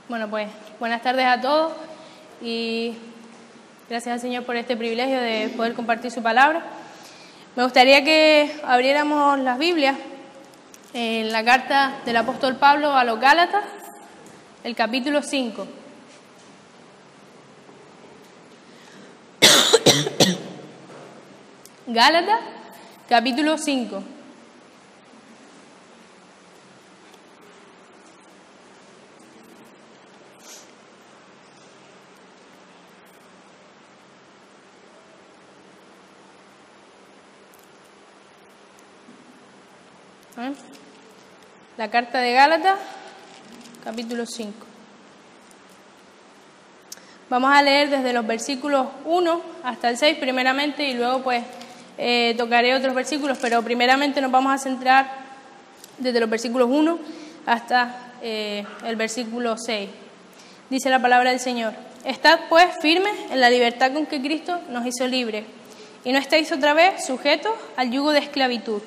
Bueno, pues buenas tardes a todos y gracias al Señor por este privilegio de poder compartir su palabra. Me gustaría que abriéramos las Biblias en la carta del apóstol Pablo a los Gálatas, el capítulo 5. Gálatas, capítulo 5. La carta de Gálatas, capítulo 5. Vamos a leer desde los versículos 1 hasta el 6 primeramente y luego pues tocaré otros versículos, pero primeramente nos vamos a centrar desde los versículos 1 hasta el versículo 6. Dice la palabra del Señor: Estad pues firmes en la libertad con que Cristo nos hizo libres, y no estáis otra vez sujetos al yugo de esclavitud.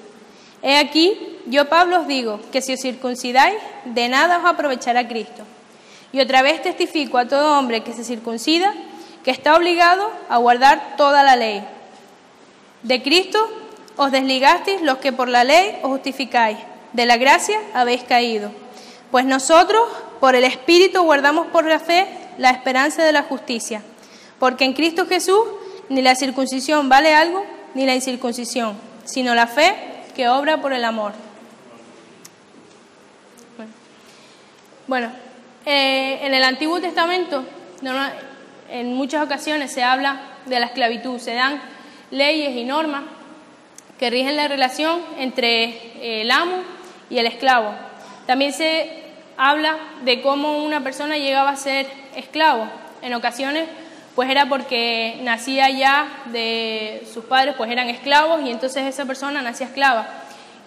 He aquí, yo Pablo os digo que si os circuncidáis, de nada os aprovechará Cristo. Y otra vez testifico a todo hombre que se circuncida, que está obligado a guardar toda la ley. De Cristo os desligasteis los que por la ley os justificáis, de la gracia habéis caído. Pues nosotros, por el Espíritu, guardamos por la fe la esperanza de la justicia. Porque en Cristo Jesús ni la circuncisión vale algo, ni la incircuncisión, sino la fe que obra por el amor. Bueno, en el Antiguo Testamento, en muchas ocasiones se habla de la esclavitud, se dan leyes y normas que rigen la relación entre el amo y el esclavo. También se habla de cómo una persona llegaba a ser esclavo. En ocasiones, pues era porque nacía ya de sus padres, pues eran esclavos y entonces esa persona nacía esclava.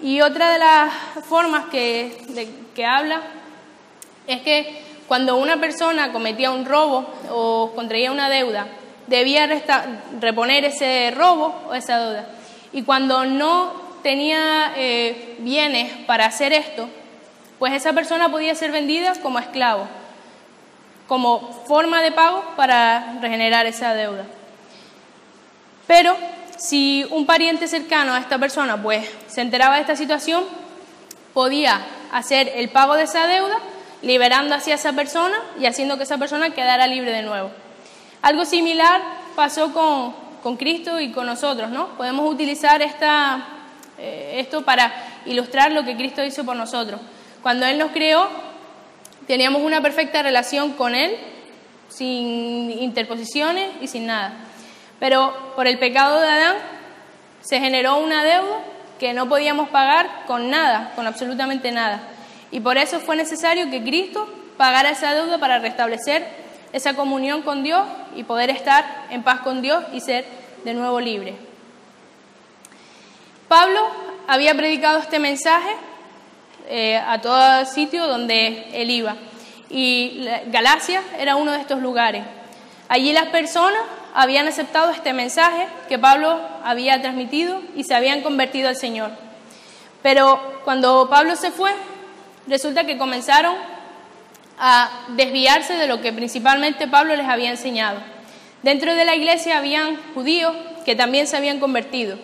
Y otra de las formas que habla es que cuando una persona cometía un robo o contraía una deuda, debía reponer ese robo o esa deuda. Y cuando no tenía bienes para hacer esto, pues esa persona podía ser vendida como esclavo, como forma de pago para regenerar esa deuda. Pero si un pariente cercano a esta persona pues se enteraba de esta situación, podía hacer el pago de esa deuda, liberando así a esa persona y haciendo que esa persona quedara libre de nuevo. Algo similar pasó con Cristo y con nosotros, ¿no? Podemos utilizar esto para ilustrar lo que Cristo hizo por nosotros. Cuando Él nos creó, teníamos una perfecta relación con Él, sin interposiciones y sin nada. Pero por el pecado de Adán se generó una deuda que no podíamos pagar con nada, con absolutamente nada. Y por eso fue necesario que Cristo pagara esa deuda para restablecer esa comunión con Dios y poder estar en paz con Dios y ser de nuevo libre. Pablo había predicado este mensaje a todo sitio donde él iba. Y Galacia era uno de estos lugares. Allí las personas habían aceptado este mensaje que Pablo había transmitido y se habían convertido al Señor. Pero cuando Pablo se fue, resulta que comenzaron a desviarse de lo que principalmente Pablo les había enseñado. Dentro de la iglesia habían judíos que también se habían convertido.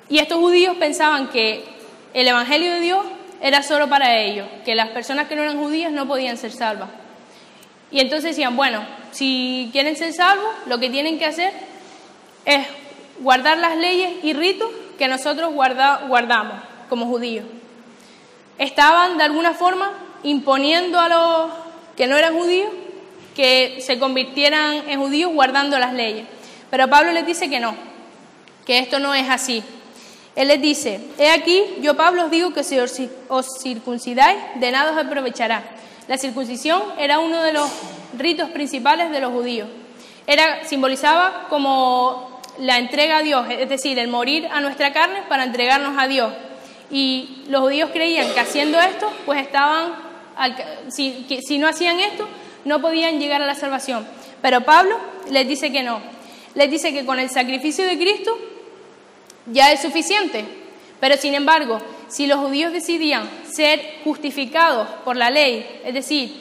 Y estos judíos pensaban que el evangelio de Dios era solo para ellos, que las personas que no eran judías no podían ser salvas. Y entonces decían, bueno, si quieren ser salvos, lo que tienen que hacer es guardar las leyes y ritos que nosotros guardamos como judíos. Estaban de alguna forma imponiendo a los que no eran judíos que se convirtieran en judíos guardando las leyes. Pero Pablo les dice que no, que esto no es así. Él les dice: he aquí, yo Pablo os digo que si os circuncidáis, de nada os aprovechará. La circuncisión era uno de los ritos principales de los judíos. Simbolizaba como la entrega a Dios, es decir, el morir a nuestra carne para entregarnos a Dios. Y los judíos creían que haciendo esto, pues si no hacían esto, no podían llegar a la salvación. Pero Pablo les dice que no. Les dice que con el sacrificio de Cristo ya es suficiente. Pero sin embargo, si los judíos decidían ser justificados por la ley, es decir,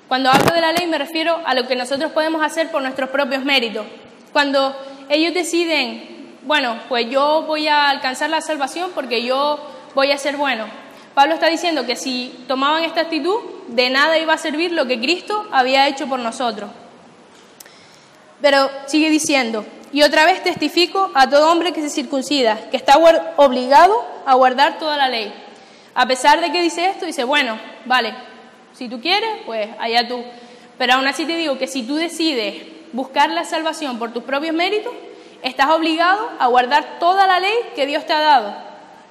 Cuando hablo de la ley me refiero a lo que nosotros podemos hacer por nuestros propios méritos. Cuando ellos deciden, bueno, pues yo voy a alcanzar la salvación porque yo voy a ser bueno. Pablo está diciendo que si tomaban esta actitud, de nada iba a servir lo que Cristo había hecho por nosotros. Pero sigue diciendo, y otra vez testifico a todo hombre que se circuncida, que está obligado a guardar toda la ley. A pesar de que dice esto, dice, bueno, vale, si tú quieres, pues allá tú. Pero aún así te digo que si tú decides buscar la salvación por tus propios méritos, estás obligado a guardar toda la ley que Dios te ha dado.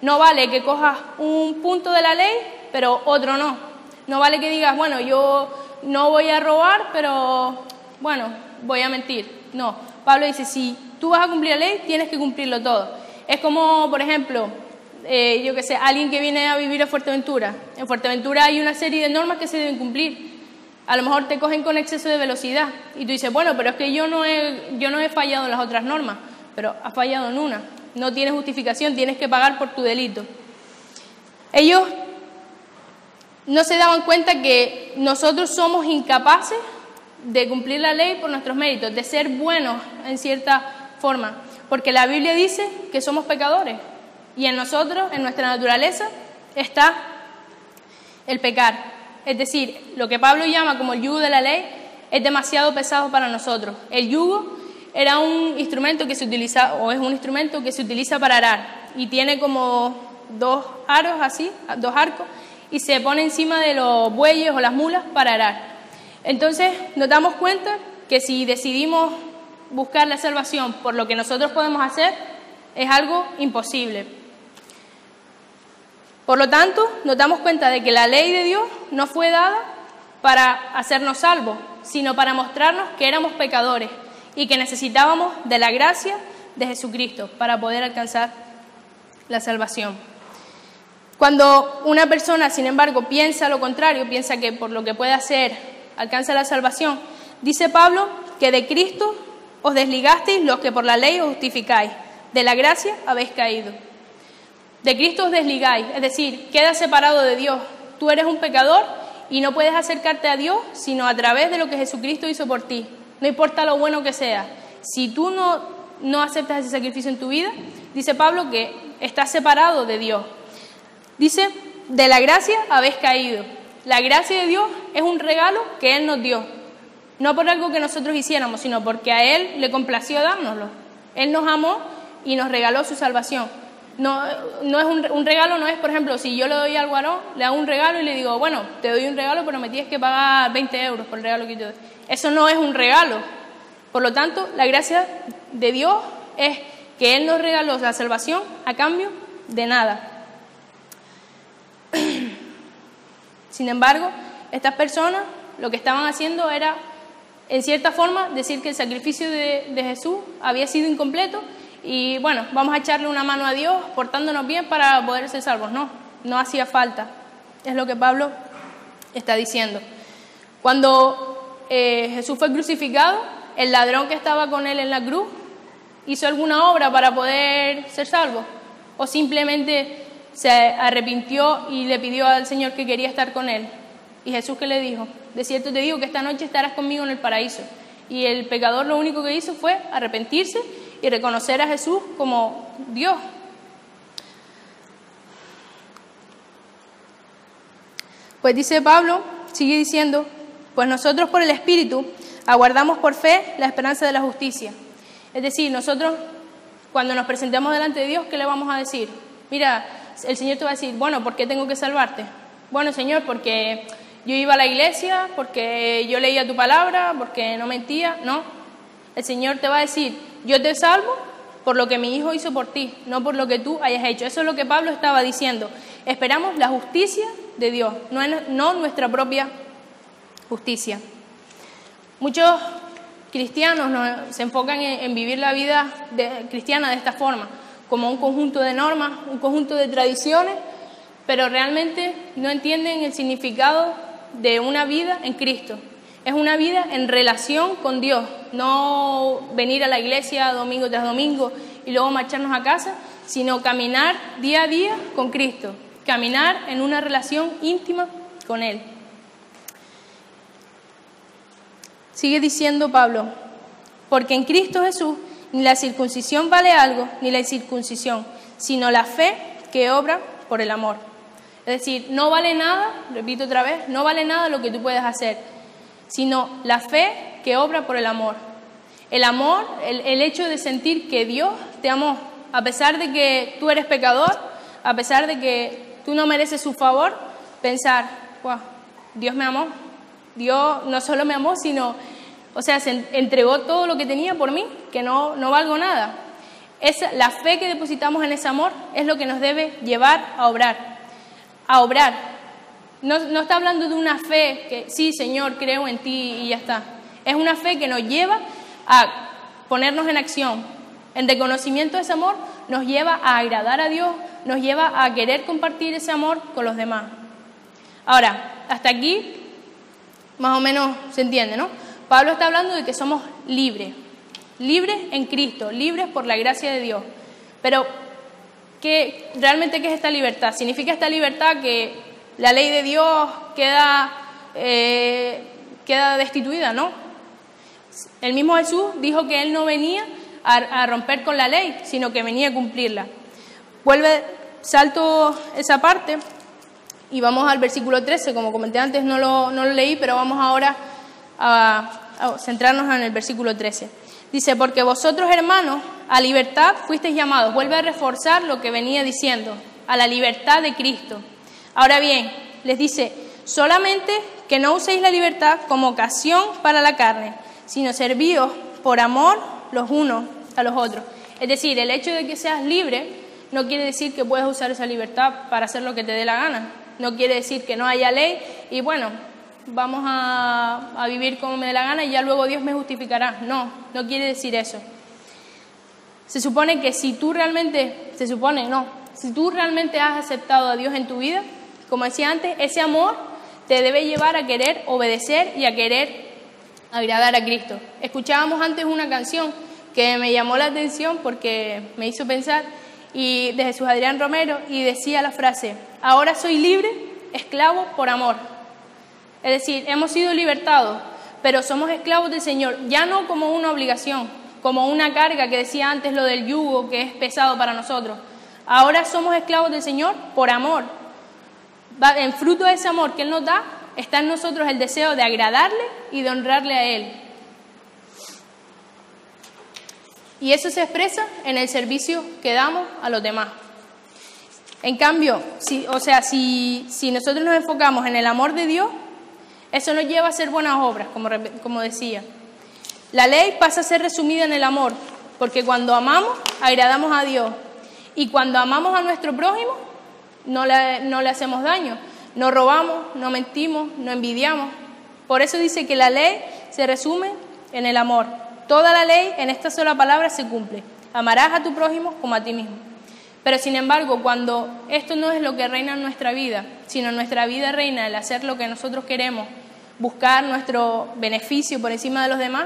No vale que cojas un punto de la ley, pero otro no. No vale que digas, bueno, yo no voy a robar, pero bueno, voy a mentir. No, Pablo dice, si tú vas a cumplir la ley, tienes que cumplirlo todo. Es como, por ejemplo, yo qué sé, alguien que viene a vivir a Fuerteventura. En Fuerteventura hay una serie de normas que se deben cumplir. A lo mejor te cogen con exceso de velocidad y tú dices, bueno, pero es que yo no he fallado en las otras normas, pero has fallado en una. No tienes justificación, tienes que pagar por tu delito. Ellos no se daban cuenta que nosotros somos incapaces de cumplir la ley por nuestros méritos, de ser buenos en cierta forma, porque la Biblia dice que somos pecadores y en nosotros, en nuestra naturaleza, está el pecar. Es decir, lo que Pablo llama como el yugo de la ley es demasiado pesado para nosotros. El yugo era un instrumento que se utiliza, o es un instrumento que se utiliza para arar, y tiene como dos aros así, dos arcos, y se pone encima de los bueyes o las mulas para arar. Entonces nos damos cuenta que si decidimos buscar la salvación por lo que nosotros podemos hacer, es algo imposible. Por lo tanto, nos damos cuenta de que la ley de Dios no fue dada para hacernos salvos, sino para mostrarnos que éramos pecadores y que necesitábamos de la gracia de Jesucristo para poder alcanzar la salvación. Cuando una persona, sin embargo, piensa lo contrario, piensa que por lo que puede hacer alcanza la salvación, dice Pablo que de Cristo os desligasteis los que por la ley os justificáis, de la gracia habéis caído. De Cristo os desligáis, es decir, quedas separado de Dios. Tú eres un pecador y no puedes acercarte a Dios sino a través de lo que Jesucristo hizo por ti. No importa lo bueno que sea. Si tú no aceptas ese sacrificio en tu vida, dice Pablo que estás separado de Dios. Dice, de la gracia habéis caído. La gracia de Dios es un regalo que Él nos dio. No por algo que nosotros hiciéramos, sino porque a Él le complació dárnoslo. Él nos amó y nos regaló su salvación. No es un regalo, no es, por ejemplo, si yo le doy al guarón, le hago un regalo y le digo, bueno, te doy un regalo, pero me tienes que pagar 20 euros por el regalo que yo te doy. Eso no es un regalo. Por lo tanto, la gracia de Dios es que Él nos regaló la salvación a cambio de nada. Sin embargo, estas personas lo que estaban haciendo era, en cierta forma, decir que el sacrificio de Jesús había sido incompleto y, bueno, vamos a echarle una mano a Dios portándonos bien para poder ser salvos. No hacía falta. Es lo que Pablo está diciendo. Cuando Jesús fue crucificado, el ladrón que estaba con él en la cruz hizo alguna obra para poder ser salvo, o simplemente se arrepintió y le pidió al Señor que quería estar con él. Y Jesús, ¿qué le dijo? De cierto te digo que esta noche estarás conmigo en el paraíso. Y el pecador lo único que hizo fue arrepentirse y reconocer a Jesús como Dios. Pues dice Pablo, sigue diciendo, pues nosotros por el Espíritu aguardamos por fe la esperanza de la justicia. Es decir, nosotros cuando nos presentemos delante de Dios, ¿qué le vamos a decir? Mira, el Señor te va a decir, bueno, ¿por qué tengo que salvarte? Bueno, Señor, porque yo iba a la iglesia, porque yo leía tu palabra, porque no mentía. No, el Señor te va a decir, yo te salvo por lo que mi Hijo hizo por ti, no por lo que tú hayas hecho. Eso es lo que Pablo estaba diciendo. Esperamos la justicia de Dios, no nuestra propia justicia. Muchos cristianos se enfocan en vivir la vida cristiana de esta forma, como un conjunto de normas, un conjunto de tradiciones, pero realmente no entienden el significado de una vida en Cristo. Es una vida en relación con Dios, no venir a la iglesia domingo tras domingo y luego marcharnos a casa, sino caminar día a día con Cristo, caminar en una relación íntima con Él. sigue diciendo Pablo, porque en Cristo Jesús ni la circuncisión vale algo, ni la incircuncisión, sino la fe que obra por el amor. Es decir, no vale nada, repito otra vez, no vale nada lo que tú puedes hacer, sino la fe que obra por el amor. El amor, el hecho de sentir que Dios te amó, a pesar de que tú eres pecador, a pesar de que tú no mereces su favor, pensar, wow, Dios me amó. Dios no solo me amó, sino, se entregó todo lo que tenía por mí, que no valgo nada. La fe que depositamos en ese amor es lo que nos debe llevar a obrar. No está hablando de una fe que, sí, Señor, creo en ti y ya está. Es una fe que nos lleva a ponernos en acción. En reconocimiento de ese amor nos lleva a agradar a Dios, nos lleva a querer compartir ese amor con los demás. Ahora, hasta aquí más o menos se entiende, ¿no? Pablo está hablando de que somos libres en Cristo, libres por la gracia de Dios. Pero, ¿realmente qué es esta libertad? ¿Significa esta libertad que la ley de Dios queda destituida? No. El mismo Jesús dijo que Él no venía a romper con la ley, sino que venía a cumplirla. Salto esa parte y vamos al versículo 13. Como comenté antes, no lo leí, pero vamos ahora a centrarnos en el versículo 13. Dice, porque vosotros, hermanos, a libertad fuisteis llamados. Vuelve a reforzar lo que venía diciendo, a la libertad de Cristo. Ahora bien, les dice, solamente que no uséis la libertad como ocasión para la carne, sino servíos por amor los unos a los otros. Es decir, el hecho de que seas libre no quiere decir que puedas usar esa libertad para hacer lo que te dé la gana. No quiere decir que no haya ley y bueno, vamos a vivir como me dé la gana y ya luego Dios me justificará. No quiere decir eso. Se supone que si tú realmente has aceptado a Dios en tu vida, como decía antes, ese amor te debe llevar a querer obedecer y a querer agradar a Cristo. Escuchábamos antes una canción que me llamó la atención porque me hizo pensar, y de Jesús Adrián Romero, y decía la frase, ahora soy libre, esclavo por amor. Es decir, hemos sido libertados, pero somos esclavos del Señor, ya no como una obligación, como una carga, que decía antes lo del yugo, que es pesado para nosotros. Ahora somos esclavos del Señor por amor. En fruto de ese amor que Él nos da, está en nosotros el deseo de agradarle y de honrarle a Él. Y eso se expresa en el servicio que damos a los demás. En cambio, si nosotros nos enfocamos en el amor de Dios, eso nos lleva a hacer buenas obras, como decía. La ley pasa a ser resumida en el amor, porque cuando amamos, agradamos a Dios. Y cuando amamos a nuestro prójimo, no le hacemos daño. No robamos, no mentimos, no envidiamos. Por eso dice que la ley se resume en el amor. Toda la ley en esta sola palabra se cumple. Amarás a tu prójimo como a ti mismo. Pero sin embargo, cuando esto no es lo que reina en nuestra vida, sino en nuestra vida reina el hacer lo que nosotros queremos, buscar nuestro beneficio por encima de los demás,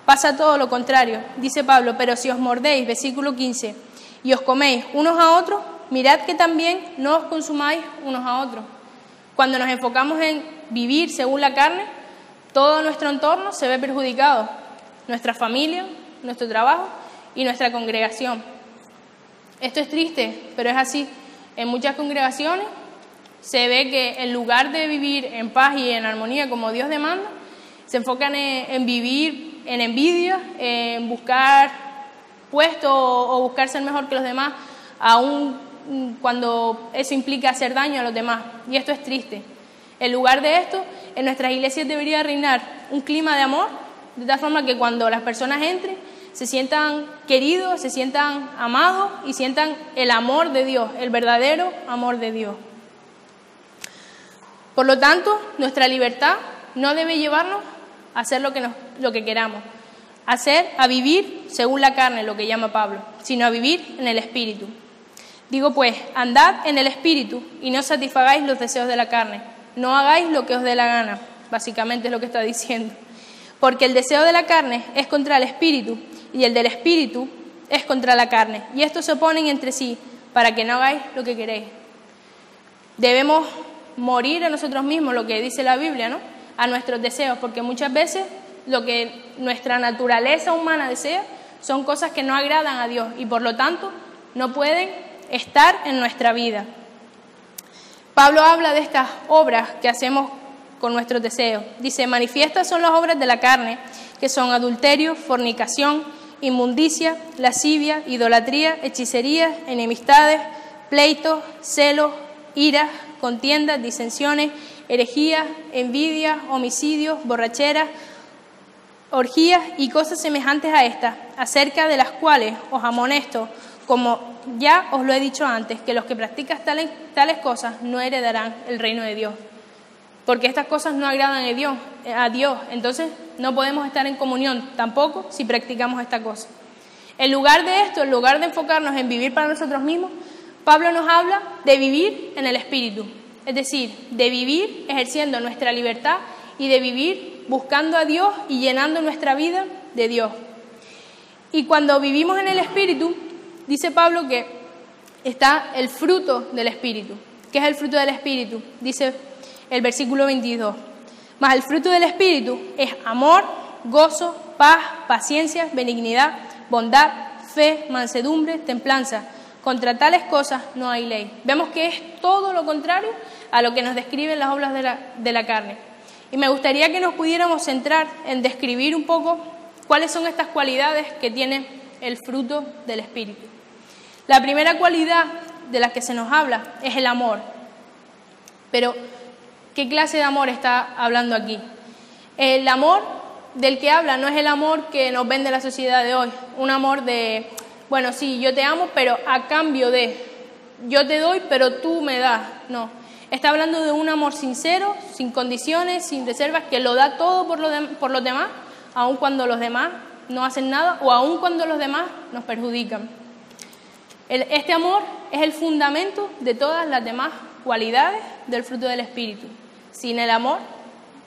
pasa todo lo contrario. Dice Pablo, pero si os mordéis, versículo 15, y os coméis unos a otros, mirad que también no os consumáis unos a otros. Cuando nos enfocamos en vivir según la carne, todo nuestro entorno se ve perjudicado. Nuestra familia, nuestro trabajo y nuestra congregación. Esto es triste, pero es así. En muchas congregaciones se ve que en lugar de vivir en paz y en armonía como Dios demanda, se enfocan en vivir en envidia, en buscar puestos o buscar ser mejor que los demás, aun cuando eso implica hacer daño a los demás. Y esto es triste. En lugar de esto, en nuestras iglesias debería reinar un clima de amor, de tal forma que cuando las personas entren, se sientan queridos, se sientan amados y sientan el amor de Dios, el verdadero amor de Dios. Por lo tanto, nuestra libertad no debe llevarnos a hacer lo que queramos, a vivir según la carne, lo que llama Pablo, sino a vivir en el Espíritu. Digo pues, andad en el Espíritu y no satisfagáis los deseos de la carne, no hagáis lo que os dé la gana, básicamente es lo que está diciendo. Porque el deseo de la carne es contra el Espíritu y el del Espíritu es contra la carne. Y estos se oponen entre sí para que no hagáis lo que queréis. Debemos morir a nosotros mismos, lo que dice la Biblia, ¿no? A nuestros deseos, porque muchas veces lo que nuestra naturaleza humana desea, son cosas que no agradan a Dios y por lo tanto no pueden estar en nuestra vida. Pablo habla de estas obras que hacemos con nuestros deseos. Dice, manifiestas son las obras de la carne, que son adulterio, fornicación, inmundicia, lascivia, idolatría, hechicerías, enemistades, pleitos, celos, iras, contiendas, disensiones, herejías, envidias, homicidios, borracheras, orgías y cosas semejantes a estas, acerca de las cuales os amonesto, como ya os lo he dicho antes, que los que practican tales cosas no heredarán el reino de Dios. Porque estas cosas no agradan a Dios, entonces no podemos estar en comunión tampoco si practicamos esta cosa. En lugar de esto, en lugar de enfocarnos en vivir para nosotros mismos, Pablo nos habla de vivir en el Espíritu, es decir, de vivir ejerciendo nuestra libertad y de vivir buscando a Dios y llenando nuestra vida de Dios. Y cuando vivimos en el Espíritu, dice Pablo que está el fruto del Espíritu. ¿Qué es el fruto del Espíritu? Dice el versículo 22. Mas el fruto del Espíritu es amor, gozo, paz, paciencia, benignidad, bondad, fe, mansedumbre, templanza. Contra tales cosas no hay ley. Vemos que es todo lo contrario a lo que nos describen las obras de la carne. Y me gustaría que nos pudiéramos centrar en describir un poco cuáles son estas cualidades que tiene el fruto del Espíritu. La primera cualidad de la que se nos habla es el amor. Pero, ¿qué clase de amor está hablando aquí? El amor del que habla no es el amor que nos vende la sociedad de hoy. Un amor de, bueno, sí, yo te amo, pero a cambio de, yo te doy, pero tú me das. No. Está hablando de un amor sincero, sin condiciones, sin reservas, que lo da todo por los demás, aun cuando los demás no hacen nada o aun cuando los demás nos perjudican. Este amor es el fundamento de todas las demás cualidades del fruto del Espíritu. Sin el amor,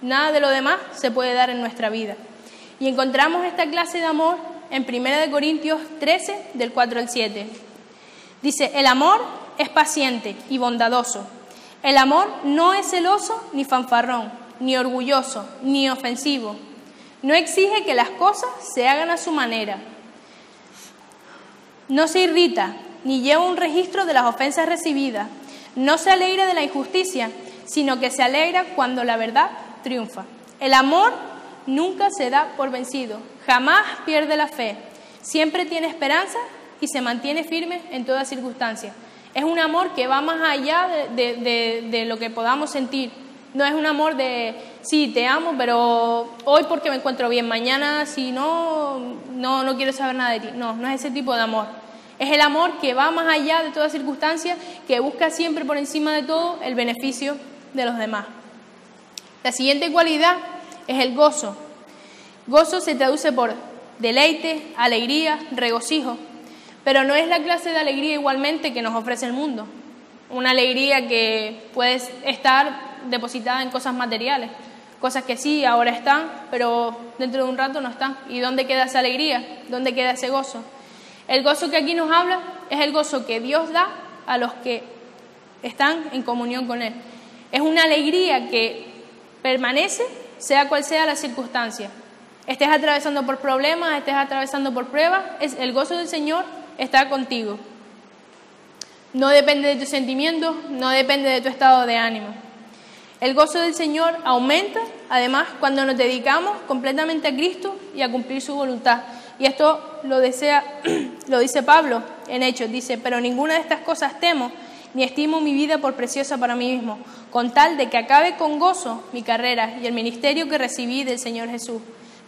nada de lo demás se puede dar en nuestra vida. Y encontramos esta clase de amor en 1 Corintios 13, del 4 al 7. Dice, el amor es paciente y bondadoso. El amor no es celoso ni fanfarrón, ni orgulloso, ni ofensivo. No exige que las cosas se hagan a su manera. No se irrita, ni lleva un registro de las ofensas recibidas. No se alegra de la injusticia, sino que se alegra cuando la verdad triunfa. El amor nunca se da por vencido, jamás pierde la fe, siempre tiene esperanza y se mantiene firme en toda circunstancia. Es un amor que va más allá de lo que podamos sentir. No es un amor de, sí, te amo, pero hoy porque me encuentro bien, mañana si no quiero saber nada de ti. No es ese tipo de amor. Es el amor que va más allá de toda circunstancia, que busca siempre por encima de todo el beneficio de los demás. La siguiente cualidad es el gozo. Gozo se traduce por deleite, alegría, regocijo. Pero no es la clase de alegría igualmente que nos ofrece el mundo. Una alegría que puede estar depositada en cosas materiales. Cosas que sí, ahora están, pero dentro de un rato no están. ¿Y dónde queda esa alegría? ¿Dónde queda ese gozo? El gozo que aquí nos habla es el gozo que Dios da a los que están en comunión con Él. Es una alegría que permanece, sea cual sea la circunstancia. Estés atravesando por problemas, estés atravesando por pruebas, el gozo del Señor está contigo. No depende de tus sentimientos, no depende de tu estado de ánimo. El gozo del Señor aumenta, además, cuando nos dedicamos completamente a Cristo y a cumplir su voluntad. Y esto lo dice Pablo en Hechos, dice, pero ninguna de estas cosas temo, ni estimo mi vida por preciosa para mí mismo, con tal de que acabe con gozo mi carrera y el ministerio que recibí del Señor Jesús,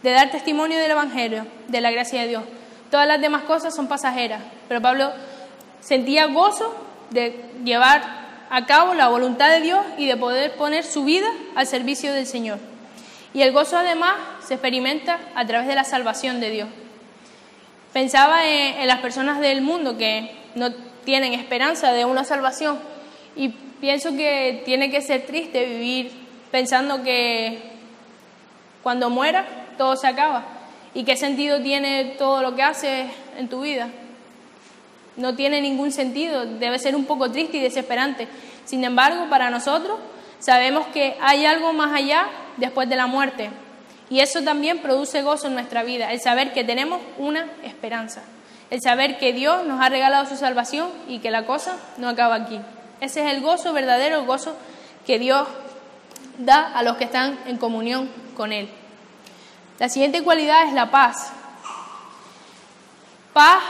de dar testimonio del Evangelio, de la gracia de Dios. Todas las demás cosas son pasajeras, pero Pablo sentía gozo de llevar a cabo la voluntad de Dios y de poder poner su vida al servicio del Señor. Y el gozo además se experimenta a través de la salvación de Dios. Pensaba en las personas del mundo que no tienen esperanza de una salvación y pienso que tiene que ser triste vivir pensando que cuando muera todo se acaba. ¿Y qué sentido tiene todo lo que haces en tu vida? No tiene ningún sentido, debe ser un poco triste y desesperante. Sin embargo, para nosotros sabemos que hay algo más allá después de la muerte Y eso también produce gozo en nuestra vida, el saber que tenemos una esperanza, el saber que Dios nos ha regalado su salvación y que la cosa no acaba aquí. Ese es el gozo verdadero, el gozo que Dios da a los que están en comunión con Él. La siguiente cualidad es la paz. Paz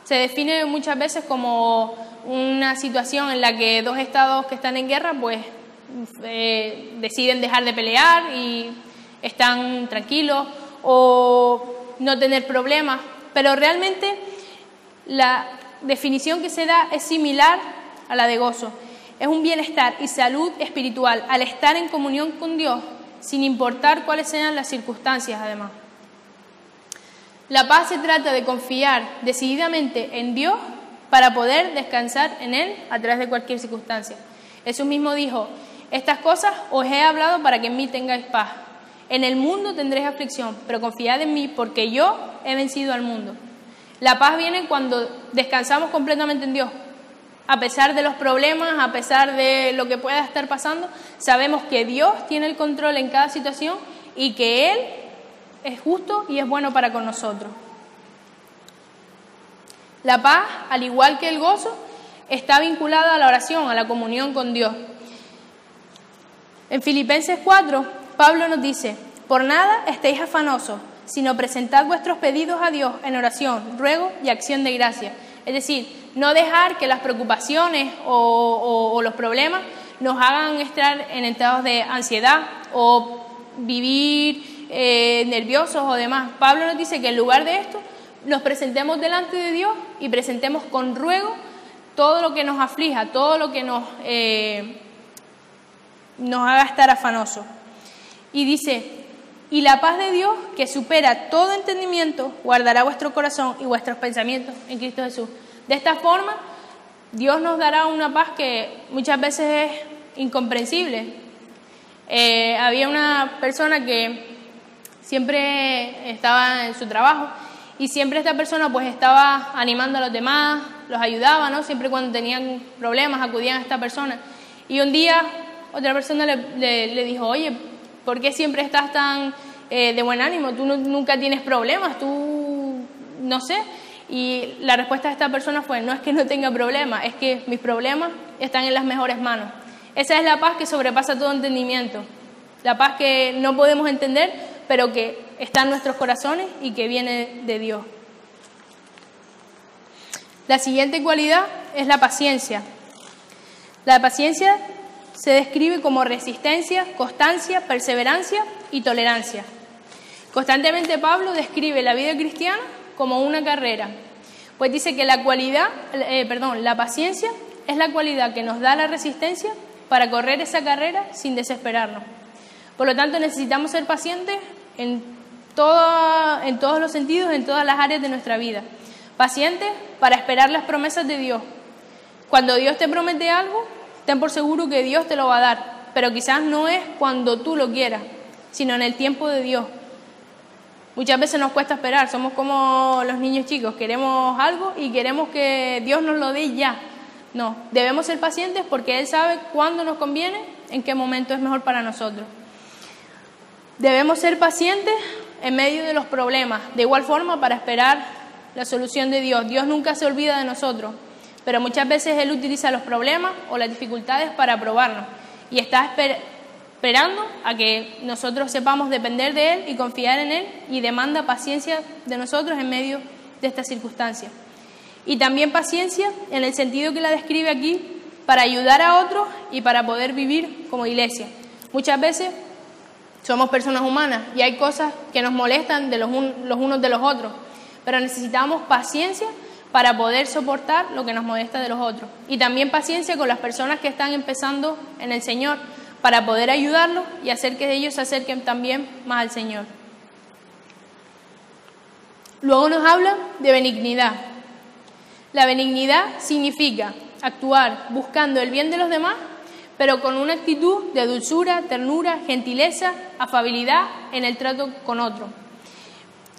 se define muchas veces como una situación en la que dos estados que están en guerra pues deciden dejar de pelear y están tranquilos o no tener problemas, pero realmente la definición que se da es similar a la de gozo. Es un bienestar y salud espiritual al estar en comunión con Dios, sin importar cuáles sean las circunstancias, además. La paz se trata de confiar decididamente en Dios para poder descansar en Él a través de cualquier circunstancia. Jesús mismo dijo: estas cosas os he hablado para que en mí tengáis paz. En el mundo tendréis aflicción, pero confiad en mí porque yo he vencido al mundo. La paz viene cuando descansamos completamente en Dios. A pesar de los problemas, a pesar de lo que pueda estar pasando, sabemos que Dios tiene el control en cada situación y que Él es justo y es bueno para con nosotros. La paz, al igual que el gozo, está vinculada a la oración, a la comunión con Dios. En Filipenses 4, Pablo nos dice: por nada estéis afanosos, sino presentad vuestros pedidos a Dios en oración, ruego y acción de gracia. Es decir, no dejar que las preocupaciones o los problemas nos hagan estar en estados de ansiedad o vivir nerviosos o demás. Pablo nos dice que en lugar de esto nos presentemos delante de Dios y presentemos con ruego todo lo que nos aflija, todo lo que nos haga estar afanosos. Y dice: y la paz de Dios, que supera todo entendimiento, guardará vuestro corazón y vuestros pensamientos en Cristo Jesús. De esta forma, Dios nos dará una paz que muchas veces es incomprensible. Había una persona que siempre estaba en su trabajo y siempre esta persona pues estaba animando a los demás, los ayudaba, ¿no? Siempre cuando tenían problemas acudían a esta persona. Y un día otra persona le dijo: oye, ¿por qué siempre estás tan de buen ánimo? Tú nunca tienes problemas, tú no sé. Y la respuesta de esta persona fue: no es que no tenga problemas, es que mis problemas están en las mejores manos. Esa es la paz que sobrepasa todo entendimiento. La paz que no podemos entender, pero que está en nuestros corazones y que viene de Dios. La siguiente cualidad es la paciencia. La paciencia se describe como resistencia, constancia, perseverancia y tolerancia. Constantemente Pablo describe la vida cristiana como una carrera, pues dice que la paciencia es la cualidad que nos da la resistencia para correr esa carrera sin desesperarnos. Por lo tanto, necesitamos ser pacientes en todos los sentidos, en todas las áreas de nuestra vida. Pacientes para esperar las promesas de Dios. Cuando Dios te promete algo, ten por seguro que Dios te lo va a dar, pero quizás no es cuando tú lo quieras, sino en el tiempo de Dios. Muchas veces nos cuesta esperar, somos como los niños chicos, queremos algo y queremos que Dios nos lo dé ya. No, debemos ser pacientes porque Él sabe cuándo nos conviene, en qué momento es mejor para nosotros. Debemos ser pacientes en medio de los problemas, de igual forma para esperar la solución de Dios. Dios nunca se olvida de nosotros, pero muchas veces Él utiliza los problemas o las dificultades para probarnos y está esperando a que nosotros sepamos depender de Él y confiar en Él, y demanda paciencia de nosotros en medio de estas circunstancias. Y también paciencia en el sentido que la describe aquí, para ayudar a otros y para poder vivir como iglesia. Muchas veces somos personas humanas y hay cosas que nos molestan de los unos de los otros, pero necesitamos paciencia para poder soportar lo que nos molesta de los otros. Y también paciencia con las personas que están empezando en el Señor, para poder ayudarlos y hacer que ellos se acerquen también más al Señor. Luego nos habla de benignidad. La benignidad significa actuar buscando el bien de los demás, pero con una actitud de dulzura, ternura, gentileza, afabilidad en el trato con otro.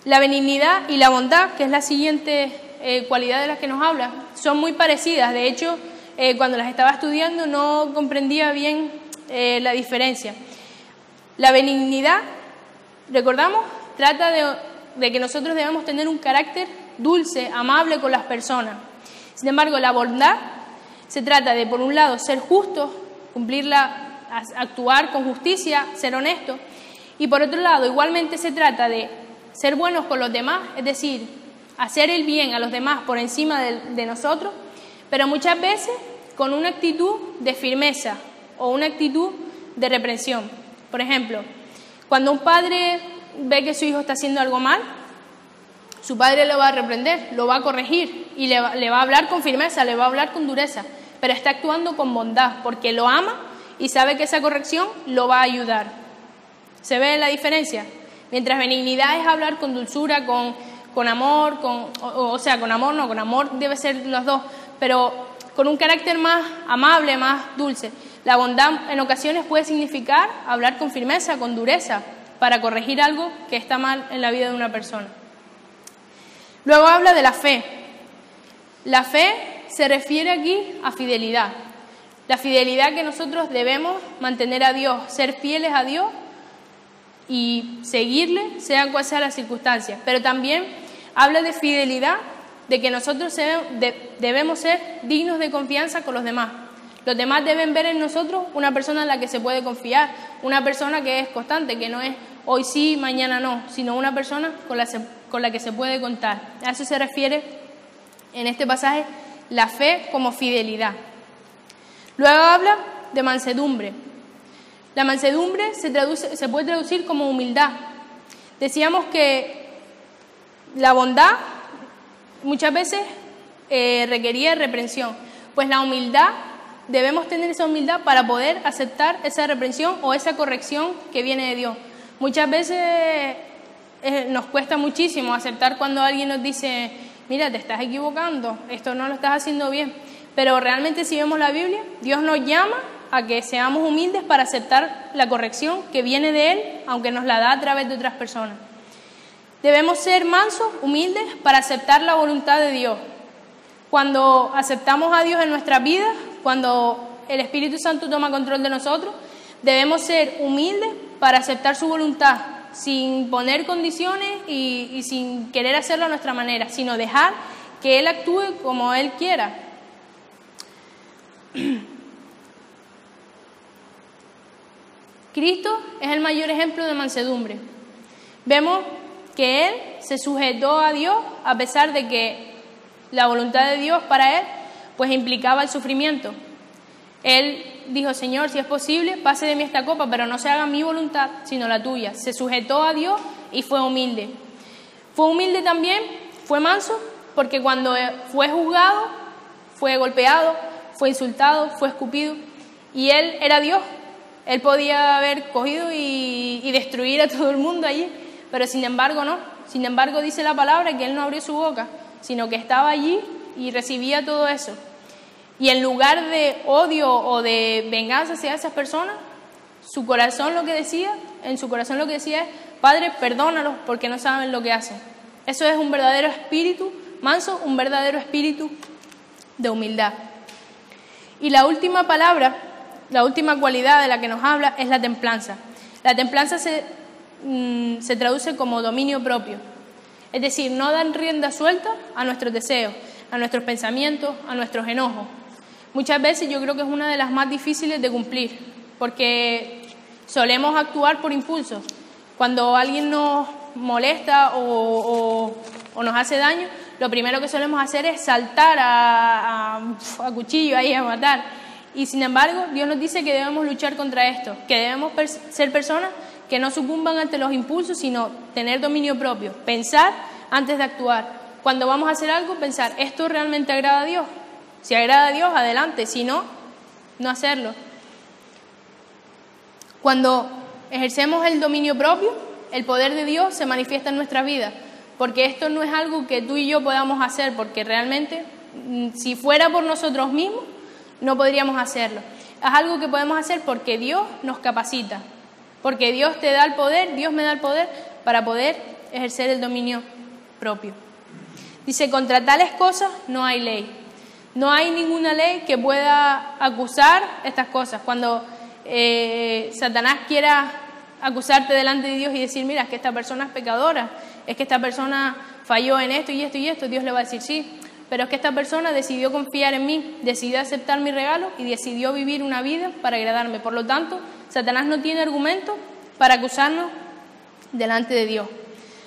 La benignidad y la bondad, que es la siguiente cualidad de las que nos habla, son muy parecidas. De hecho, cuando las estaba estudiando no comprendía bien la diferencia. La benignidad recordamos, trata de que nosotros debemos tener un carácter dulce, amable con las personas. Sin embargo, la bondad se trata de, por un lado, ser justos, actuar con justicia, ser honestos, y por otro lado, igualmente se trata de ser buenos con los demás, es decir, hacer el bien a los demás por encima de nosotros, pero muchas veces con una actitud de firmeza o una actitud de reprensión. Por ejemplo, cuando un padre ve que su hijo está haciendo algo mal, su padre lo va a reprender, lo va a corregir y le va a hablar con firmeza, le va a hablar con dureza, pero está actuando con bondad porque lo ama y sabe que esa corrección lo va a ayudar. ¿Se ve la diferencia? Mientras benignidad es hablar con dulzura, con amor, con amor debe ser los dos, pero con un carácter más amable, más dulce. La bondad en ocasiones puede significar hablar con firmeza, con dureza, para corregir algo que está mal en la vida de una persona. Luego habla de la fe. La fe se refiere aquí a fidelidad. La fidelidad que nosotros debemos mantener a Dios, ser fieles a Dios y seguirle, sean cuales sean las circunstancias. Pero también habla de fidelidad, de que nosotros debemos ser dignos de confianza con los demás. Los demás deben ver en nosotros una persona en la que se puede confiar, una persona que es constante, que no es hoy sí, mañana no, sino una persona con la que se puede contar. A eso se refiere en este pasaje la fe como fidelidad. Luego habla de mansedumbre. La mansedumbre se puede traducir como humildad. Decíamos que la bondad muchas veces requería reprensión, pues la humildad, debemos tener esa humildad para poder aceptar esa reprensión o esa corrección que viene de Dios. Muchas veces nos cuesta muchísimo aceptar cuando alguien nos dice, mira, te estás equivocando, esto no lo estás haciendo bien, pero realmente si vemos la Biblia, Dios nos llama a que seamos humildes para aceptar la corrección que viene de Él, aunque nos la da a través de otras personas. Debemos ser mansos, humildes, para aceptar la voluntad de Dios. Cuando aceptamos a Dios en nuestras vidas, cuando el Espíritu Santo toma control de nosotros, debemos ser humildes para aceptar su voluntad, sin poner condiciones y sin querer hacerlo a nuestra manera, sino dejar que Él actúe como Él quiera. Cristo es el mayor ejemplo de mansedumbre. Vemos que Él se sujetó a Dios a pesar de que la voluntad de Dios para Él pues implicaba el sufrimiento. Él dijo, Señor, si es posible, pase de mí esta copa, pero no se haga mi voluntad, sino la tuya. Se sujetó a Dios y fue humilde. Fue humilde también, fue manso, porque cuando fue juzgado, fue golpeado, fue insultado, fue escupido, y Él era Dios. Él podía haber cogido y destruir a todo el mundo allí, pero sin embargo no. Sin embargo dice la palabra que Él no abrió su boca, sino que estaba allí y recibía todo eso. Y en lugar de odio o de venganza hacia esas personas, en su corazón lo que decía es, Padre, perdónalos porque no saben lo que hacen. Eso es un verdadero espíritu manso, un verdadero espíritu de humildad. Y la última palabra, la última cualidad de la que nos habla es la templanza. La templanza se traduce como dominio propio. Es decir, no dan rienda suelta a nuestros deseos, a nuestros pensamientos, a nuestros enojos. Muchas veces yo creo que es una de las más difíciles de cumplir, porque solemos actuar por impulso. Cuando alguien nos molesta o nos hace daño, lo primero que solemos hacer es saltar a cuchillo ahí a matar. Y sin embargo, Dios nos dice que debemos luchar contra esto, que debemos ser personas que no sucumban ante los impulsos, sino tener dominio propio, pensar antes de actuar. Cuando vamos a hacer algo, pensar, ¿esto realmente agrada a Dios? Si agrada a Dios, adelante, si no, no hacerlo. Cuando ejercemos el dominio propio, el poder de Dios se manifiesta en nuestra vida, porque esto no es algo que tú y yo podamos hacer, porque realmente, si fuera por nosotros mismos, no podríamos hacerlo. Es algo que podemos hacer porque Dios nos capacita, porque Dios te da el poder, Dios me da el poder para poder ejercer el dominio propio. Dice, contra tales cosas no hay ley. No hay ninguna ley que pueda acusar estas cosas. Cuando Satanás quiera acusarte delante de Dios y decir, mira, es que esta persona es pecadora, es que esta persona falló en esto y esto y esto, Dios le va a decir sí, pero es que esta persona decidió confiar en mí, decidió aceptar mi regalo y decidió vivir una vida para agradarme. Por lo tanto, Satanás no tiene argumento para acusarnos delante de Dios.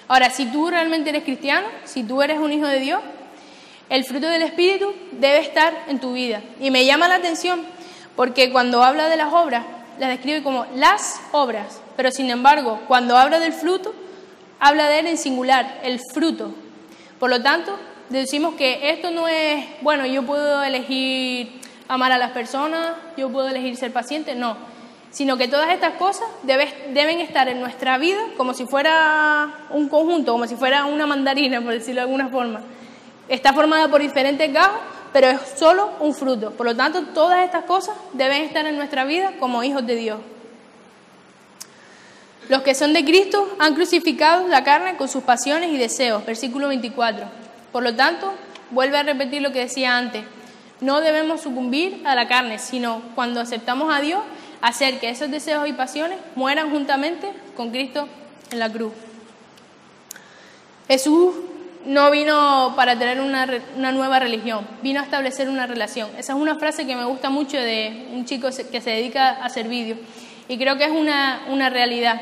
Ahora, si tú realmente eres cristiano, si tú eres un hijo de Dios, el fruto del Espíritu debe estar en tu vida. Y me llama la atención porque cuando habla de las obras, las describe como las obras, pero sin embargo, cuando habla del fruto, habla de él en singular, el fruto. Por lo tanto, decimos que esto no es, bueno, yo puedo elegir amar a las personas, yo puedo elegir ser paciente, no, sino que todas estas cosas deben estar en nuestra vida como si fuera un conjunto, como si fuera una mandarina, por decirlo de alguna forma. Está formada por diferentes gajos, pero es solo un fruto. Por lo tanto, todas estas cosas deben estar en nuestra vida como hijos de Dios. Los que son de Cristo han crucificado la carne con sus pasiones y deseos. Versículo 24. Por lo tanto, vuelve a repetir lo que decía antes. No debemos sucumbir a la carne, sino cuando aceptamos a Dios, hacer que esos deseos y pasiones mueran juntamente con Cristo en la cruz. Jesús no vino para tener una nueva religión, vino a establecer una relación. Esa es una frase que me gusta mucho de un chico que se dedica a hacer vídeos y creo que es una realidad.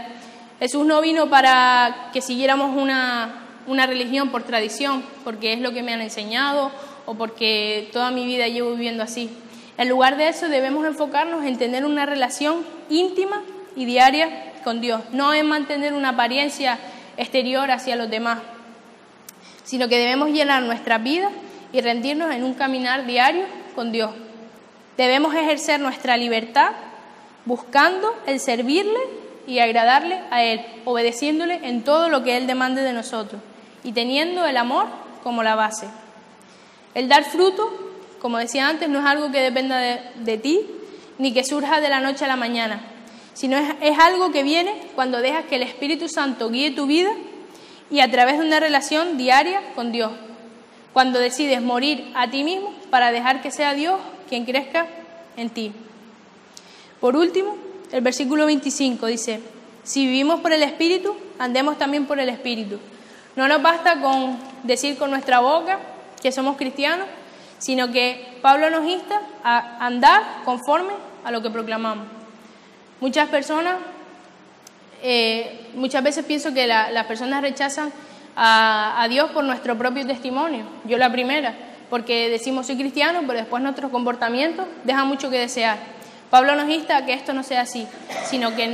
Jesús no vino para que siguiéramos una religión por tradición, porque es lo que me han enseñado o porque toda mi vida llevo viviendo así. En lugar de eso debemos enfocarnos en tener una relación íntima y diaria con Dios, no en mantener una apariencia exterior hacia los demás, sino que debemos llenar nuestra vida y rendirnos en un caminar diario con Dios. Debemos ejercer nuestra libertad buscando el servirle y agradarle a Él, obedeciéndole en todo lo que Él demande de nosotros y teniendo el amor como la base. El dar fruto, como decía antes, no es algo que dependa de ti ni que surja de la noche a la mañana, sino es algo que viene cuando dejas que el Espíritu Santo guíe tu vida y a través de una relación diaria con Dios, cuando decides morir a ti mismo para dejar que sea Dios quien crezca en ti. Por último, el versículo 25 dice, si vivimos por el Espíritu, andemos también por el Espíritu. No nos basta con decir con nuestra boca que somos cristianos, sino que Pablo nos insta a andar conforme a lo que proclamamos. Muchas personas, muchas veces pienso que las personas rechazan a Dios por nuestro propio testimonio. Yo la primera, porque decimos soy cristiano, pero después nuestros comportamientos dejan mucho que desear. Pablo nos insta a que esto no sea así, sino que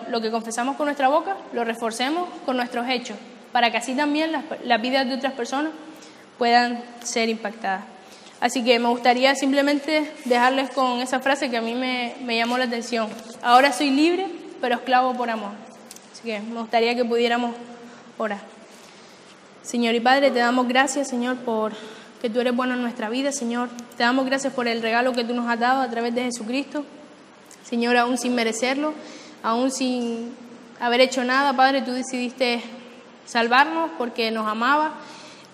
lo que confesamos con nuestra boca lo reforcemos con nuestros hechos, para que así también las vidas de otras personas puedan ser impactadas. Así que me gustaría simplemente dejarles con esa frase que a mí me llamó la atención. Ahora soy libre, pero esclavo por amor. Así que me gustaría que pudiéramos orar. Señor y Padre, te damos gracias, Señor, por que tú eres bueno en nuestra vida, Señor. Te damos gracias por el regalo que tú nos has dado a través de Jesucristo. Señor, aún sin merecerlo, aún sin haber hecho nada, Padre, tú decidiste salvarnos porque nos amabas.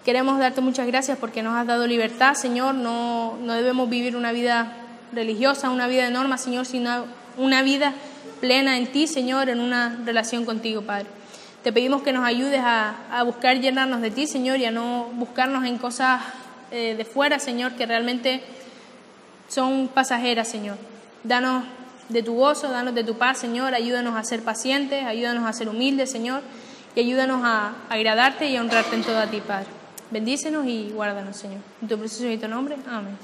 Queremos darte muchas gracias porque nos has dado libertad, Señor. No debemos vivir una vida religiosa, una vida de normas, Señor, sino una vida plena en ti, Señor, en una relación contigo, Padre. Te pedimos que nos ayudes a buscar llenarnos de ti, Señor, y a no buscarnos en cosas de fuera, Señor, que realmente son pasajeras, Señor. Danos de tu gozo, danos de tu paz, Señor. Ayúdanos a ser pacientes, ayúdanos a ser humildes, Señor, y ayúdanos a agradarte y a honrarte en todo a ti, Padre. Bendícenos y guárdanos, Señor. En tu precioso y tu nombre. Amén.